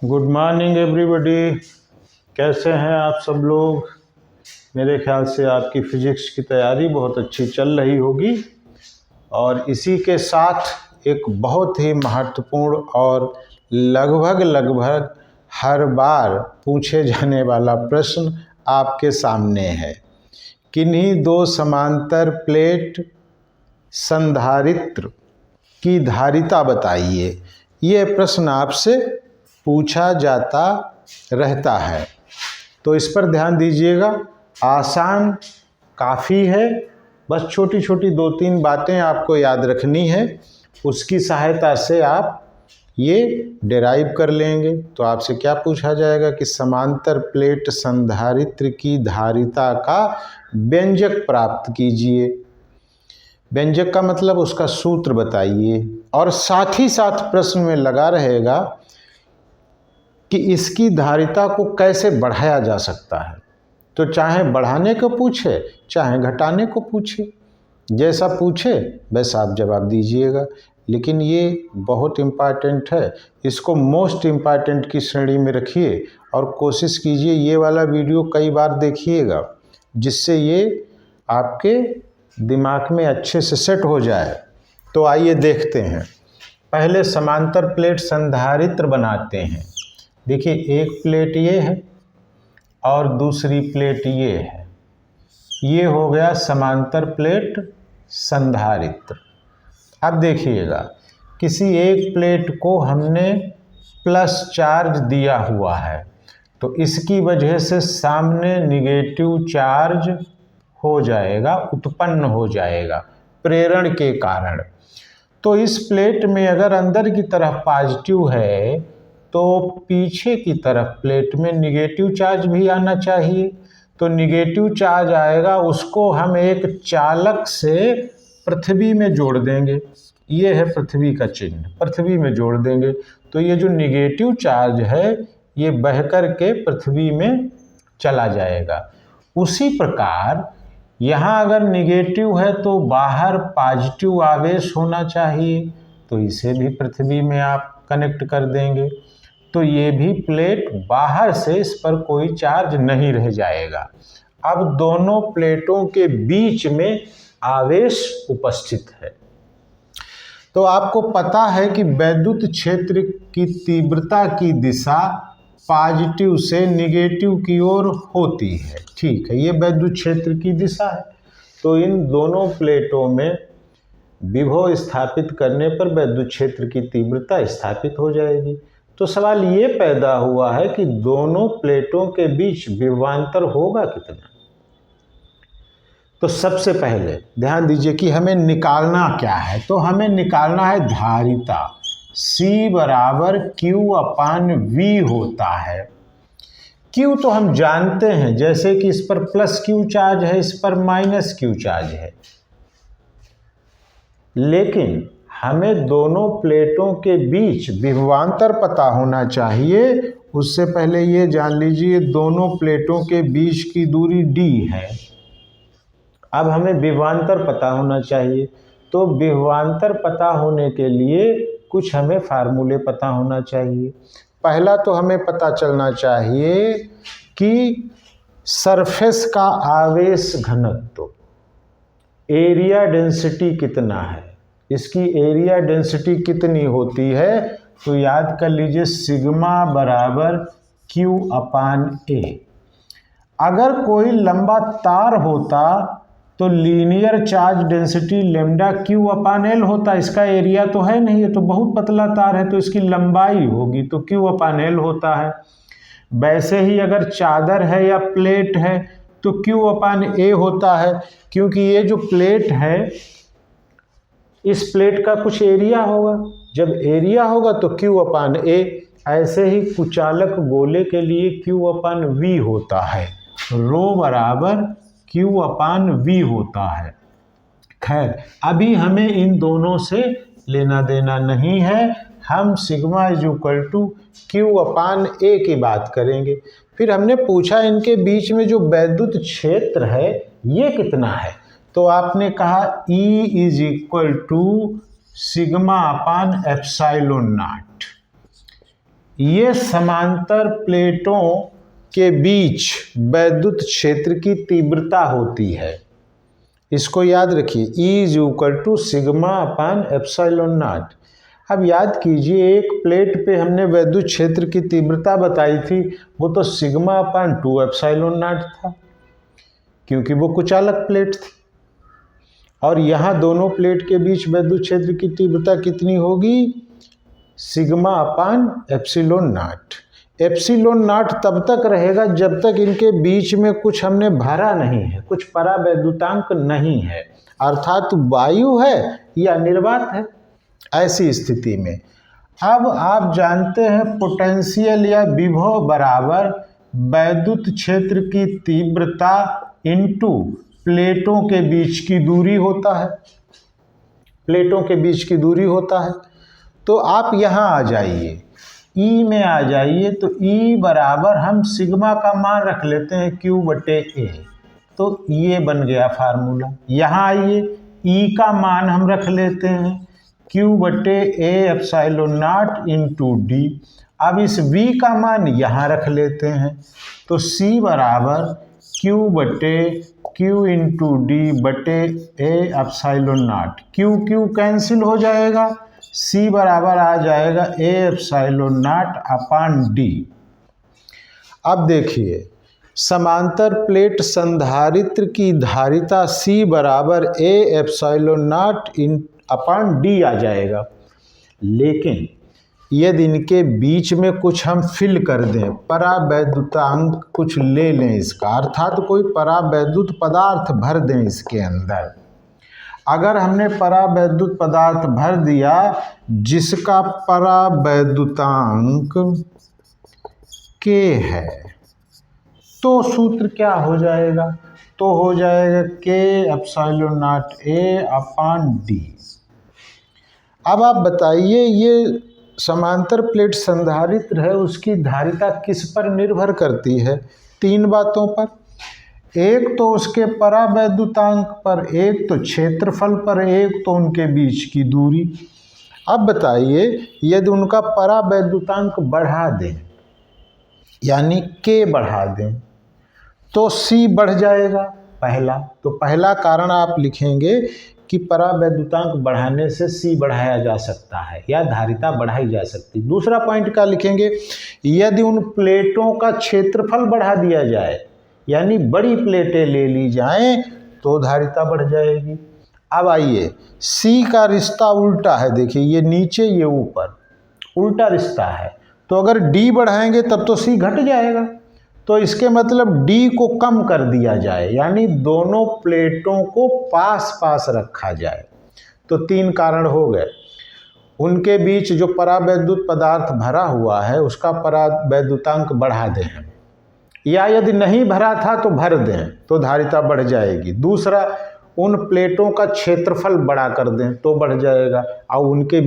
Good morning everybody. कैसे हैं आप सब लोग? मेरे ख्याल से आपकी फिजिक्स की तैयारी बहुत अच्छी चल रही होगी और इसी के साथ एक बहुत ही महत्वपूर्ण और लगभग हर बार पूछे जाने वाला प्रश्न आपके सामने है। किन्हीं दो समांतर प्लेट संधारित्र की धारिता बताइए। ये प्रश्न आपसे पूछा जाता रहता है, तो इस पर ध्यान दीजिएगा। आसान काफ़ी है, बस छोटी छोटी 2-3 बातें आपको याद रखनी है, उसकी सहायता से आप ये डिराइव कर लेंगे। तो आपसे क्या पूछा जाएगा कि समांतर प्लेट संधारित्र की धारिता का व्यंजक प्राप्त कीजिए। व्यंजक का मतलब उसका सूत्र बताइए, और साथ ही साथ प्रश्न में लगा रहेगा कि इसकी धारिता को कैसे बढ़ाया जा सकता है। तो चाहे बढ़ाने को पूछे चाहे घटाने को पूछे, जैसा पूछे वैसा आप जवाब दीजिएगा। लेकिन ये बहुत इम्पॉर्टेंट है, इसको मोस्ट इम्पॉर्टेंट की श्रेणी में रखिए और कोशिश कीजिए ये वाला वीडियो कई बार देखिएगा, जिससे ये आपके दिमाग में अच्छे से सेट हो जाए। तो आइए देखते हैं। पहले समांतर प्लेट संधारित्र बनाते हैं। देखिए, एक प्लेट ये है और दूसरी प्लेट ये है। ये हो गया समांतर प्लेट संधारित्र। अब देखिएगा, किसी एक प्लेट को हमने प्लस चार्ज दिया हुआ है, तो इसकी वजह से सामने निगेटिव चार्ज हो जाएगा, उत्पन्न हो जाएगा प्रेरण के कारण। तो इस प्लेट में अगर अंदर की तरफ पॉजिटिव है तो पीछे की तरफ प्लेट में निगेटिव चार्ज भी आना चाहिए। तो निगेटिव चार्ज आएगा, उसको हम एक चालक से पृथ्वी में जोड़ देंगे। ये है पृथ्वी का चिन्ह, पृथ्वी में जोड़ देंगे तो ये जो निगेटिव चार्ज है ये बहकर के पृथ्वी में चला जाएगा। उसी प्रकार यहाँ अगर निगेटिव है तो बाहर पॉजिटिव आवेश होना चाहिए, तो इसे भी पृथ्वी में आप कनेक्ट कर देंगे, तो ये भी प्लेट बाहर से, इस पर कोई चार्ज नहीं रह जाएगा। अब दोनों प्लेटों के बीच में आवेश उपस्थित है। तो आपको पता है कि वैद्युत क्षेत्र की तीव्रता की दिशा पॉजिटिव से निगेटिव की ओर होती है। ठीक है, ये वैद्युत क्षेत्र की दिशा है। तो इन दोनों प्लेटों में विभव स्थापित करने पर वैद्युत क्षेत्र की तीव्रता स्थापित हो जाएगी। तो सवाल ये पैदा हुआ है कि दोनों प्लेटों के बीच विभवांतर होगा कितना। तो सबसे पहले ध्यान दीजिए कि हमें निकालना क्या है। तो हमें निकालना है धारिता। C बराबर Q/V होता है। Q तो हम जानते हैं, जैसे कि इस पर प्लस Q चार्ज है, इस पर माइनस Q चार्ज है, लेकिन हमें दोनों प्लेटों के बीच विभवांतर पता होना चाहिए। उससे पहले ये जान लीजिए दोनों प्लेटों के बीच की दूरी d है। अब हमें विभवांतर पता होना चाहिए, तो विभवांतर पता होने के लिए कुछ हमें फार्मूले पता होना चाहिए। पहला तो हमें पता चलना चाहिए कि सरफेस का आवेश घनत्व, एरिया डेंसिटी कितना है, इसकी एरिया डेंसिटी कितनी होती है। तो याद कर लीजिए सिग्मा बराबर Q/A। अगर कोई लंबा तार होता तो linear charge density lambda Q/L होता। इसका एरिया तो है नहीं, ये तो बहुत पतला तार है, तो इसकी लंबाई होगी तो Q/L होता है। वैसे ही अगर चादर है या प्लेट है तो Q/A होता है, क्योंकि ये जो प्लेट है इस प्लेट का कुछ एरिया होगा। जब एरिया होगा तो Q/A। ऐसे ही कुचालक गोले के लिए Q/V होता है, रो बराबर Q/V होता है। खैर, अभी हमें इन दोनों से लेना देना नहीं है, हम सिग्मा = Q/A की बात करेंगे। फिर हमने पूछा इनके बीच में जो वैद्युत क्षेत्र है ये कितना है। तो आपने कहा E = σ/ε0। ये समांतर प्लेटों के बीच वैद्युत क्षेत्र की तीव्रता होती है। इसको याद रखिए, E is equal to sigma upon epsilon naught. अब याद कीजिए, एक प्लेट पे हमने वैद्युत क्षेत्र की तीव्रता बताई थी, वो तो सिग्मा अपान 2 एप्सिलॉन नॉट था, क्योंकि वो कुचालक प्लेट थी। और यहाँ दोनों प्लेट के बीच वैद्युत क्षेत्र की तीव्रता कितनी होगी? Sigma upon epsilon not. Epsilon not तब तक रहेगा जब तक इनके बीच में कुछ हमने भरा नहीं है, कुछ परावैद्युतांक नहीं है, अर्थात वायु है या निर्वात है। ऐसी स्थिति में अब आप जानते हैं पोटेंशियल या विभव बराबर वैद्युत क्षेत्र की तीव्रता इनटू प्लेटों के बीच की दूरी होता है। प्लेटों के बीच की दूरी होता है। तो आप यहाँ आ जाइए, E में आ जाइए, तो E बराबर हम सिग्मा का मान रख लेते हैं Q/A। तो ये बन गया फार्मूला। यहाँ आइए, E का मान हम रख लेते हैं Q/A epsilon not into D। अब इस V का मान यहाँ रख लेते हैं, तो C बराबर Q into D/A epsilon not. Q cancel हो जाएगा, C बराबर आ जाएगा A epsilon not upon D। अब देखिए, समांतर प्लेट संधारित्र की धारिता C बराबर A epsilon not upon D आ जाएगा। लेकिन यदि इनके बीच में कुछ हम फिल कर दें, परावैद्युतांक कुछ ले लें इसका, अर्थात कोई परावैद्युत पदार्थ भर दें इसके अंदर। अगर हमने परावैद्युत पदार्थ भर दिया जिसका परावैद्युतांक K है, तो सूत्र क्या हो जाएगा? तो हो जाएगा K epsilon not A upon D। अब आप बताइए, ये समांतर प्लेट संधारित्र है, उसकी धारिता किस पर निर्भर करती है? 3 बातों पर। एक तो उसके परावैद्युतांक पर, एक तो क्षेत्रफल पर, एक तो उनके बीच की दूरी। अब बताइए, यदि उनका परावैद्युतांक बढ़ा दें, यानी K बढ़ा दें, तो C बढ़ जाएगा पहला। तो पहला कारण आप लिखेंगे कि परावैद्युतांक बढ़ाने से C बढ़ाया जा सकता है या धारिता बढ़ाई जा सकती है। दूसरा पॉइंट क्या लिखेंगे? यदि उन प्लेटों का क्षेत्रफल बढ़ा दिया जाए, यानी बड़ी प्लेटें ले ली जाएं, तो धारिता बढ़ जाएगी। अब आइए, C का रिश्ता उल्टा है, देखिए ये नीचे ये ऊपर, उल्टा रिश्ता है। तो अगर D बढ़ाएंगे तब तो C घट जाएगा। तो इसके मतलब D को कम कर दिया जाए, यानी दोनों प्लेटों को पास पास रखा जाए। तो 3 कारण हो गए। उनके बीच जो परावैद्युत पदार्थ भरा हुआ है उसका परावैद्युतांक बढ़ा दें हम, या यदि नहीं भरा था तो भर दें, तो धारिता बढ़ जाएगी। दूसरा, उन प्लेटों का क्षेत्रफल बड़ा कर दें तो बढ़ जाएगा, और उनके